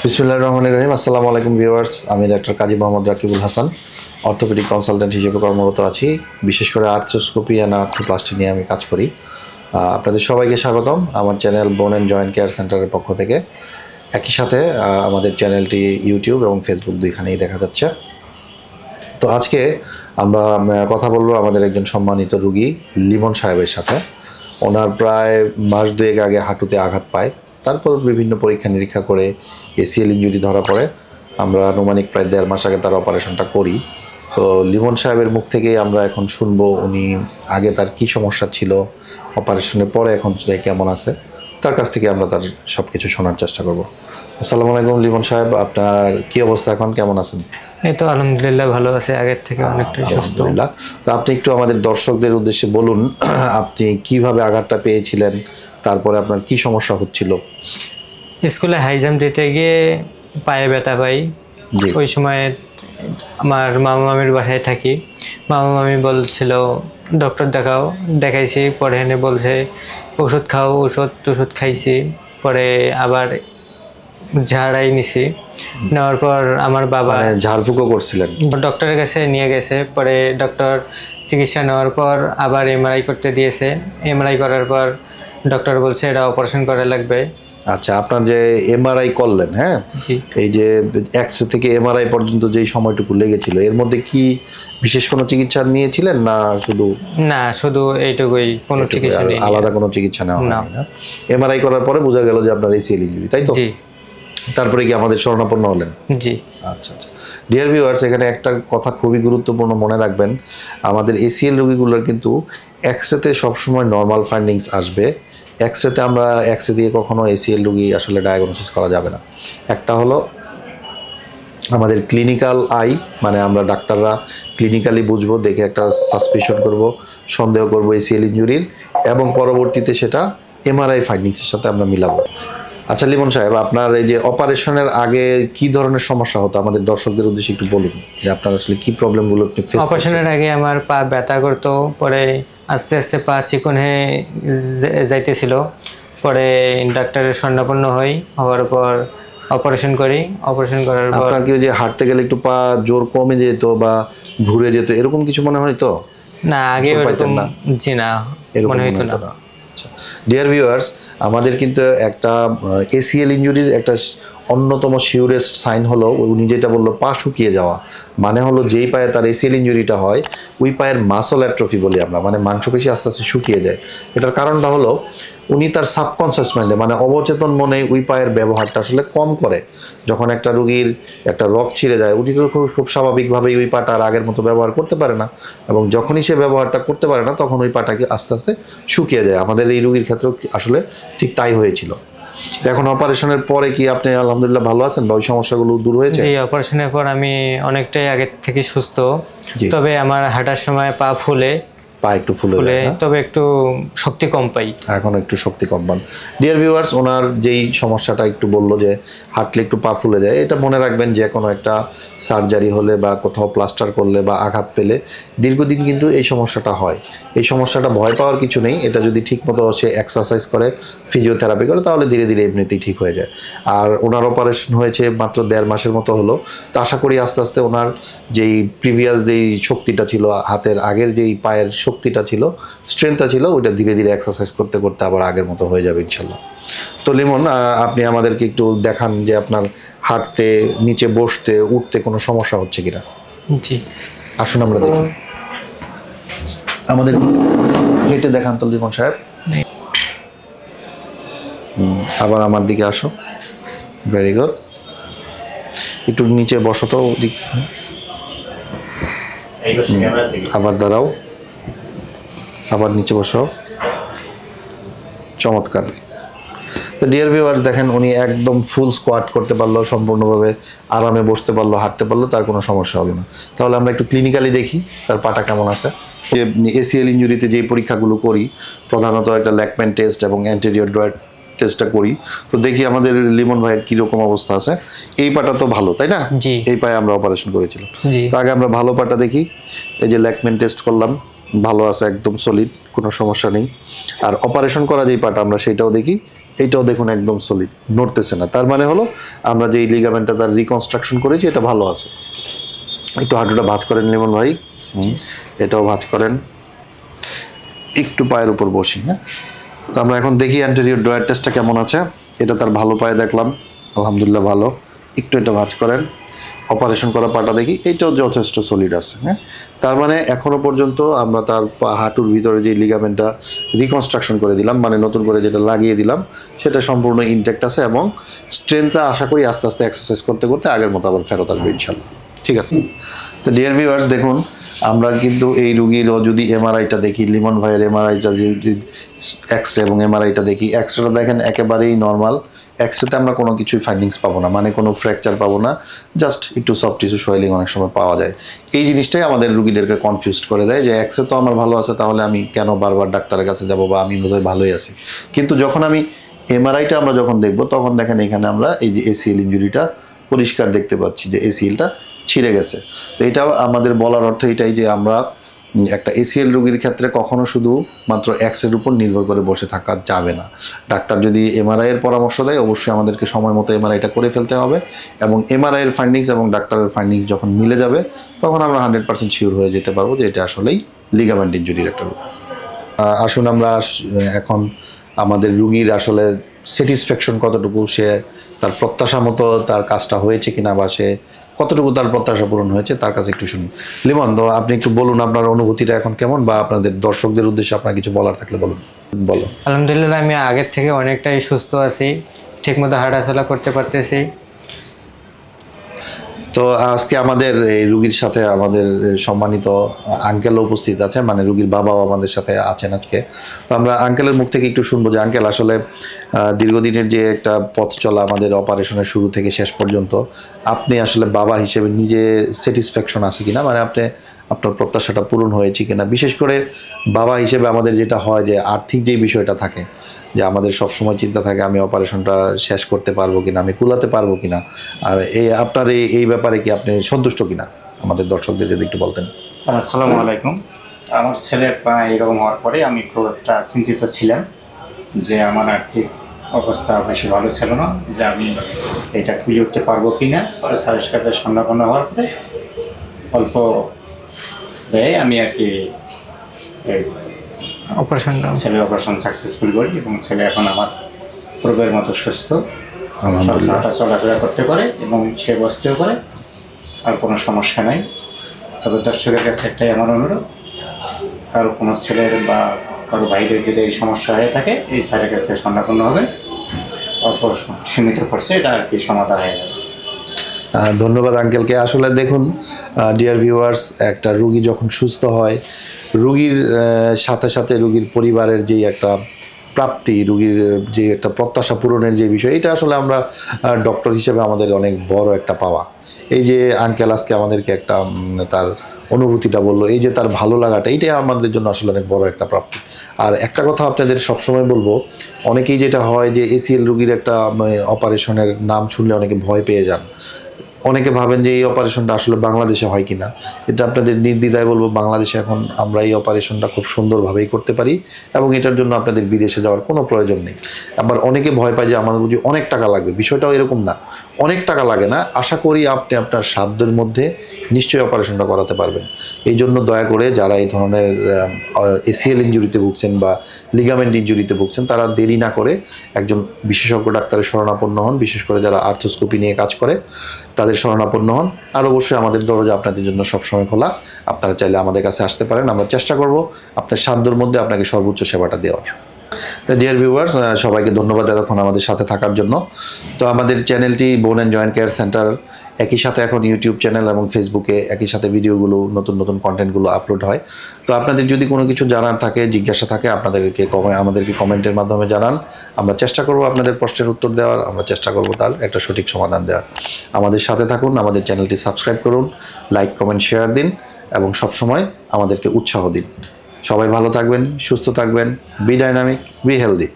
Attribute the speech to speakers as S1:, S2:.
S1: বিসমিল্লাহির রহমানির রহিম। আসসালামু আলাইকুম ভিউয়ার্স, আমি doctor Kazi Mohammad Rakibul Hasan, orthopaedic consultant হিসেবে কর্মরত আছি। বিশেষ করে আর্থ্রোস্কোপি অ্যান্ড আর্থ্রোপ্লাস্টি নিয়ে আমি কাজ করি। আপনাদের সবাইকে স্বাগতম আমার চ্যানেল বোন অ্যান্ড জয়েন্ট কেয়ার সেন্টারের পক্ষ থেকে। একই সাথে আমাদের চ্যানেলটি ইউটিউব এবং ফেসবুক দুইখানেই দেখা যাচ্ছে। তো আজকে আমরা কথা বলবো আমাদের একজন সম্মানিত রুগী লিমন সাহেবের সাথে। ওনার প্রায় মাস দুয়েক আগে হাঁটুতে আঘাত পায়, তারপর বিভিন্ন পরীক্ষা নিরীক্ষা করে এসিএল ইনজুরি ধরা পড়ে। আমরা আনুমানিক প্রায় 1.5 মাস আগে তার অপারেশনটা করি। তো লিমন সাহেবের মুখ থেকেই আমরা এখন শুনবো উনি আগে তার কি সমস্যা ছিল, অপারেশনের পরে এখন কেমন আছে, তার কাছ থেকে আমরা তার সব কিছু শোনার চেষ্টা করব। আসসালামু আলাইকুম লিমন সাহেব, আপনার কি অবস্থা এখন, কেমন আছেন?
S2: এই তো আলহামদুলিল্লাহ ভালো আছে, আগের থেকে অনেকটা সুস্থ।
S1: আলহামদুলিল্লাহ। তো আপনি একটু আমাদের দর্শকদের উদ্দেশ্যে বলুন আপনি কিভাবে আঘাতটা পেয়েছিলেন, তারপরে আপনার কি সমস্যা হচ্ছিল?
S2: স্কুলে হাই জাম্প দিতে গিয়ে পায়ে ব্যথা পাই। ওই সময় আমার মামা মামির বাসায় থাকি। মামা মামি বলছিল ডক্টর দেখাও, দেখাইছি। পরে এনে বলছে ওষুধ খাও, ওষুধ খাইছি। পরে আবার ঝাড়াই নিছি, নেওয়ার পর আমার বাবা
S1: ঝাড়ফুঁকো করছিলেন,
S2: ডক্টরের কাছে নিয়ে গেছে। পরে ডক্টর চিকিৎসা নেওয়ার পর আবার এমআরআই করতে দিয়েছে। এমআরআই করার পর ডক্টর বলছে এটা অপারেশন করা লাগবে।
S1: আচ্ছা, আপনার যে এমআরআই করলেন, হ্যাঁ, এই যে এক্সরে থেকে এমআরআই পর্যন্ত যেই সময়টুকু লেগেছিল, এর মধ্যে কি বিশেষ কোনো চিকিৎসা নিয়েছিলেন না শুধু
S2: এইটুকুই? কোনো চিকিৎসা নেই,
S1: আলাদা কোনো চিকিৎসা নেওয়া হয়নি না? এমআরআই করার পরে বোঝা গেল যে আপনার এসিএল ইনজুরি, তাই তো?
S2: জি।
S1: তারপরে কি আমাদের শরণাপন্ন হলেন?
S2: জি।
S1: আচ্ছা আচ্ছা। ডিয়ার ভিউয়ার্স, এখানে একটা কথা খুবই গুরুত্বপূর্ণ মনে রাখবেন, আমাদের এসিএল রোগীগুলোর কিন্তু এক্সরেতে সবসময় নর্মাল ফাইন্ডিংস আসবে। এক্সরেতে আমরা এক্সরে দিয়ে কখনো এসিএল রোগী আসলে ডায়াগনোসিস করা যাবে না। একটা হলো আমাদের ক্লিনিক্যাল আই, মানে আমরা ডাক্তাররা ক্লিনিক্যালি বুঝবো, দেখে একটা সাসপিশন করব, সন্দেহ করব এসিএল ইনজুরির, এবং পরবর্তীতে সেটা এমআরআই ফাইন্ডিংসের সাথে আমরা মিলাবো। আচ্ছা লিমন সাহেব, আপনার এই যে অপারেশনের আগে কি ধরনের সমস্যা হতো আমাদের দর্শকদের উদ্দেশ্যে একটু বলুন, যে আপনার আসলে কি প্রবলেমগুলো আপনি ফেস করছেন?
S2: অপারেশনের আগে আমার পা ব্যথা করতো, পরে আস্তে আস্তে পা চিকন হয়ে যাইতেছিল। পরে ডাক্তারের শরণাপন্ন হওয়ার পর অপারেশন করি। অপারেশন করার পর
S1: আপনার কি যে হাঁটতে গেলে একটু পা জোর কমে যেত বা ঘুরে যেত, এরকম কিছু মনে হয়তো?
S2: না, আগে এরকম জি না, মনে হইতো না।
S1: আচ্ছা ডিয়ার ভিউয়ার্স, আমাদের কিন্তু একটা এসিএল ইনজুরির একটা অন্যতম শিওরেস্ট সাইন হলো উনি যেটা বললো পা শুকিয়ে যাওয়া। মানে হলো যেই পায়ে তার এসিএল ইনজুরিটা হয় ওই পায়ের মাসল অ্যাট্রফি বলি আমরা, মানে মাংসপেশি আস্তে আস্তে শুকিয়ে যায়। এটার কারণটা হলো উনি তার সাবকনসিয়াস মাইন্ডে, মানে অবচেতন মনে ওই পায়ের ব্যবহারটা আসলে কম করে। যখন একটা রুগীর একটা রগ ছিঁড়ে যায়, উনি তো খুব স্বাভাবিকভাবেই ওই পাটা আর আগের মতো ব্যবহার করতে পারে না, এবং যখনই সে ব্যবহারটা করতে পারে না তখন ওই পাটাকে আস্তে আস্তে শুকিয়ে যায়। আমাদের এই রুগীর ক্ষেত্রেও আসলে ঠিক তাই হয়েছিল। এখন অপারেশনের পরে কি আপনি আলহামদুলিল্লাহ ভালো আছেন বা ওই সমস্যাগুলো দূর হয়েছে?
S2: জি, অপারেশনের পর আমি অনেকটাই আগের থেকে সুস্থ। তবে আমার হাঁটার সময় পা একটু ফুলে, তবে একটু শক্তি কম পাই,
S1: এখন একটু শক্তি কম পান। ডিয়ার ভিউয়ার্স, ওনার যেই সমস্যাটা একটু বললো যে হাঁটলে একটু পা ফুলে যায়, এটা মনে রাখবেন যে কোনো একটা সার্জারি হলে বা কোথাও প্লাস্টার করলে বা আঘাত পেলে দীর্ঘদিন কিন্তু এই সমস্যাটা হয়। এই সমস্যাটা ভয় পাওয়ার কিছু নেই, এটা যদি ঠিকমতো সে এক্সারসাইজ করে, ফিজিওথেরাপি করে, তাহলে ধীরে ধীরে এমনিতেই ঠিক হয়ে যায়। আর ওনার অপারেশন হয়েছে মাত্র 1.5 মাসের মতো হলো। তো আশা করি আস্তে আস্তে ওনার যেই প্রিভিয়াস যেই শক্তিটা ছিল, হাতের আগের যেই পায়ের শক্তিটা ছিল, স্ট্রেংথটা ছিল, ওইটা ধীরে ধীরে এক্সারসাইজ করতে করতে আবার আগের মতো হয়ে যাবে ইনশাল্লাহ। তো লিমন, আপনি আমাদেরকে একটু দেখান যে আপনার হাঁটতে, নিচে বসতে, উঠতে কোনো সমস্যা হচ্ছে কিনা।
S2: জি,
S1: আসুন আমরা দেখি, আমাদের হেঁটে দেখান তো লিমন সাহেব। আবার আমার দিকে আসো, ভেরি গুড। একটু নিচে বসো তো, আবার দাঁড়াও, আবার নিচে বসো, চমৎকার। তো ডিয়ার ভিউয়ার দেখেন, উনি একদম ফুল স্কোয়াট করতে পারলো, সম্পূর্ণভাবে আরামে বসতে পারলো, হাঁটতে পারলো, তার কোনো সমস্যা হলো না। তাহলে আমরা একটু ক্লিনিক্যালি দেখি তার পাটা কেমন আছে। যে এসিএল ইনজুরিতে যেই পরীক্ষাগুলো করি, প্রধানত একটা ল্যাকম্যান টেস্ট এবং অ্যান্টেরিয়র ড্রয়েড টেস্টটা করি। তো দেখি আমাদের লিমন ভাইয়ের কীরকম অবস্থা আছে। এই পাটা তো ভালো, তাই না? এই পায়ে আমরা অপারেশন করেছিলাম। তো আগে আমরা ভালো পাটা দেখি। এই যে ল্যাকম্যান টেস্ট করলাম, ভালো আছে, একদম সলিড, কোনো সমস্যা নেই। আর অপারেশন করা যেই পাটা আমরা সেটাও দেখি এইটাও দেখুন একদম সলিড, নড়তেছে না। তার মানে হলো আমরা যে লিগামেন্টটা তার রিকনস্ট্রাকশন করেছি এটা ভালো আছে। একটু হাঁটুটা ভাঁজ করেন লিমন ভাই, এটাও ভাঁজ করেন, একটু পায়ের উপর বসি। হ্যাঁ, তো আমরা এখন দেখি অ্যান্টেরিয়র ড্রয়ার টেস্টটা কেমন আছে। এটা তার ভালো পায়ে দেখলাম, আলহামদুলিল্লাহ ভালো। একটু এটা ভাঁজ করেন, অপারেশন করা পাটা দেখি, এটাও যথেষ্ট সলিড আছে। হ্যাঁ, তার মানে এখনও পর্যন্ত আমরা তার হাঁটুর ভিতরে যে লিগামেন্টটা রিকনস্ট্রাকশন করে দিলাম, মানে নতুন করে যেটা লাগিয়ে দিলাম, সেটা সম্পূর্ণ ইনট্যাক্ট আছে এবং স্ট্রেংথটা আশা করি আস্তে আস্তে এক্সারসাইজ করতে করতে আগের মতো আবার ফেরত আসবে ইনশাল্লাহ। ঠিক আছে, তো ডিয়ার ভিউয়ার্স দেখুন, আমরা কিন্তু এই রুগীরও যদি এমআরআইটা দেখি, লিমন ভাইয়ের এমআরআইটা যদি এক্সরে এবং এমআরআইটা দেখি, এক্সরেটা দেখেন একেবারেই নর্মাল। এক্সরেতে আমরা কোনো কিছুই ফাইন্ডিংস পাবো না, মানে কোনো ফ্র্যাকচার পাবো না, জাস্ট একটু সফট টিস্যু সোয়েলিং অনেক সময় পাওয়া যায়। এই জিনিসটাই আমাদের রুগীদেরকে কনফিউজ করে দেয় যে এক্সরে তো আমার ভালো আছে, তাহলে আমি কেন বারবার ডাক্তারের কাছে যাবো, বা আমি বোধহয় ভালোই আছি। কিন্তু যখন আমি এমআরআইটা আমরা যখন দেখবো, তখন দেখেন এখানে আমরা এই যে এসিএল ইনজুরিটা পরিষ্কার দেখতে পাচ্ছি যে এসিএলটা ছিঁড়ে গেছে। তো এটাও আমাদের বলার অর্থ এটাই যে আমরা একটা এসিএল রোগীর ক্ষেত্রে কখনো শুধু মাত্র এক্সরের উপর নির্ভর করে বসে থাকা যাবে না। ডাক্তার যদি এমআরআই এর পরামর্শ দেয়, অবশ্যই আমাদেরকে সময় মতো এমআরআইটা করে ফেলতে হবে, এবং এমআরআই এর ফাইন্ডিংস এবং ডাক্তারের ফাইন্ডিংস যখন মিলে যাবে, তখন আমরা 100% শিওর হয়ে যেতে পারবো যে এটা আসলেই লিগামেন্ট ইনজুরির একটা রোগ। আসুন আমরা এখন আমাদের রুগীর আসলে স্যাটিসফ্যাকশন কতটুকু, সে তার প্রত্যাশা মতো তার কাজটা হয়েছে কিনা, বা সে কতটুকু তার প্রত্যাশা পূরণ হয়েছে তার কাছে একটু শুনুন। লিমন, তো আপনি একটু বলুন আপনার অনুভূতিটা এখন কেমন, বা আপনাদের দর্শকদের উদ্দেশ্যে আপনার কিছু বলার থাকলে বলুন। বলো।
S2: আলহামদুলিল্লাহ আমি আগের থেকে অনেকটাই সুস্থ আছি, ঠিকমতো হাঁটাচলা করতে পারতেছি।
S1: তো আজকে আমাদের এই রুগীর সাথে আমাদের সম্মানিত আঙ্কেলও উপস্থিত আছে, মানে রুগীর বাবাও আমাদের সাথে আছেন আজকে। তো আমরা আঙ্কেলের মুখ থেকে একটু শুনবো যে আঙ্কেল আসলে দীর্ঘদিনের যে একটা পথ চলা আমাদের অপারেশনের শুরু থেকে শেষ পর্যন্ত, আপনি আসলে বাবা হিসেবে নিজে স্যাটিসফ্যাকশন আছে কিনা, মানে আপনি আপনার প্রত্যাশাটা পূরণ হয়েছে কিনা। বিশেষ করে বাবা হিসেবে আমাদের যেটা হয় যে আর্থিক যে বিষয়টা থাকে, যে আমাদের সবসময় চিন্তা থাকে আমি অপারেশনটা শেষ করতে পারবো কিনা, আমি কুলাতে পারবো কিনা। এই আপনার এই ব্যাপারে কি আপনি সন্তুষ্ট কিনা, আমাদের দর্শকদের যদি একটু বলতেন।
S3: স্যার আসসালামু আলাইকুম। আমার ছেলের পা এরকম হওয়ার পরে আমি খুব একটা চিন্তিত ছিলাম যে আমার আর্থিক অবস্থা বেশি ভালো ছিল না, যে আমি এটা খুলে উঠতে পারবো কি না। পরে স্যারের কাছে সন্ধাপন্ন হওয়ার পরে অল্প ব্যয়ে আমি আর কি ছেলের অপারেশন সাকসেসফুল করি, এবং ছেলে এখন আমার পূর্বের মতো সুস্থ, হাঁটা চলাফেরা করতে পারে এবং সে বসতেও পারে, আর কোনো সমস্যা নাই। তবে দর্শকের কাছে একটাই আমার অনুরোধ, কারো কোনো ছেলের বা কারো ভাইদের যদি এই সমস্যা হয়ে থাকে, এই স্যারের কাছে সন্ধাপন্ন হবে, অল্প সীমিত খরচে এটা আর কি সমাধান হয়ে যাবে।
S1: ধন্যবাদ আঙ্কেলকে। আসলে দেখুন ডিয়ার ভিউয়ার্স, একটা রুগী যখন সুস্থ হয়, রুগীর সাথে সাথে রুগীর পরিবারের যেই একটা প্রাপ্তি, রুগীর যে একটা প্রত্যাশা পূরণের যে বিষয়, এটা আসলে আমরা ডক্টর হিসেবে আমাদের অনেক বড় একটা পাওয়া। এই যে আঙ্কেল আজকে আমাদেরকে একটা তার অনুভূতিটা বললো, এই যে তার ভালো লাগাটা, এইটাই আমাদের জন্য আসলে অনেক বড় একটা প্রাপ্তি। আর একটা কথা আপনাদের সবসময় বলবো, অনেকেই যেটা হয় যে এসিএল রুগীর একটা অপারেশনের নাম শুনলে অনেকে ভয় পেয়ে যান। অনেকে ভাবেন যে এই অপারেশনটা আসলে বাংলাদেশে হয় কিনা। এটা আপনাদের নির্দ্বিধায় বলবো, বাংলাদেশে এখন আমরা এই অপারেশনটা খুব সুন্দরভাবেই করতে পারি, এবং এটার জন্য আপনাদের বিদেশে যাওয়ার কোনো প্রয়োজন নেই। আবার অনেকে ভয় পায় যে আমাদের বুঝি অনেক টাকা লাগবে, বিষয়টাও এরকম না, অনেক টাকা লাগে না। আশা করি আপনি আপনার সাধ্যের মধ্যে নিশ্চয়ই অপারেশনটা করাতে পারবেন। এই জন্য দয়া করে যারা এই ধরনের এসিএল ইনজুরিতে ভুগছেন বা লিগামেন্ট ইনজুরিতে ভুগছেন, তারা দেরি না করে একজন বিশেষজ্ঞ ডাক্তারের শরণাপন্ন হন। বিশেষ করে যারা আর্থ্রোস্কোপি নিয়ে কাজ করে তাদের শরণাপন্ন হন। আর অবশ্যই আমাদের দরজা আপনাদের জন্য সবসময় খোলা, আপনারা চাইলে আমাদের কাছে আসতে পারেন। আমরা চেষ্টা করব আপনার সাধ্যের মধ্যে আপনাকে সর্বোচ্চ সেবাটা দেওয়ার। তো ডিয়ার ভিউয়ার্স, সবাইকে ধন্যবাদ এতক্ষণ আমাদের সাথে থাকার জন্য। তো আমাদের চ্যানেলটি বোন অ্যান্ড জয়েন্ট কেয়ার সেন্টার, একই সাথে এখন ইউটিউব চ্যানেল এবং ফেসবুকে একই সাথে ভিডিওগুলো, নতুন নতুন কন্টেন্টগুলো আপলোড হয়। তো আপনাদের যদি কোনো কিছু জানার থাকে, জিজ্ঞাসা থাকে, আমাদেরকে কমেন্টের মাধ্যমে জানান। আমরা চেষ্টা করব আপনাদের প্রশ্নের উত্তর দেওয়ার, আমরা চেষ্টা করব তার একটা সঠিক সমাধান দেওয়ার। আমাদের সাথে থাকুন, আমাদের চ্যানেলটি সাবস্ক্রাইব করুন, লাইক কমেন্ট শেয়ার দিন, এবং সবসময় আমাদেরকে উৎসাহ দিন। সবাই ভালো থাকবেন, সুস্থ থাকবেন। Be dynamic, be healthy.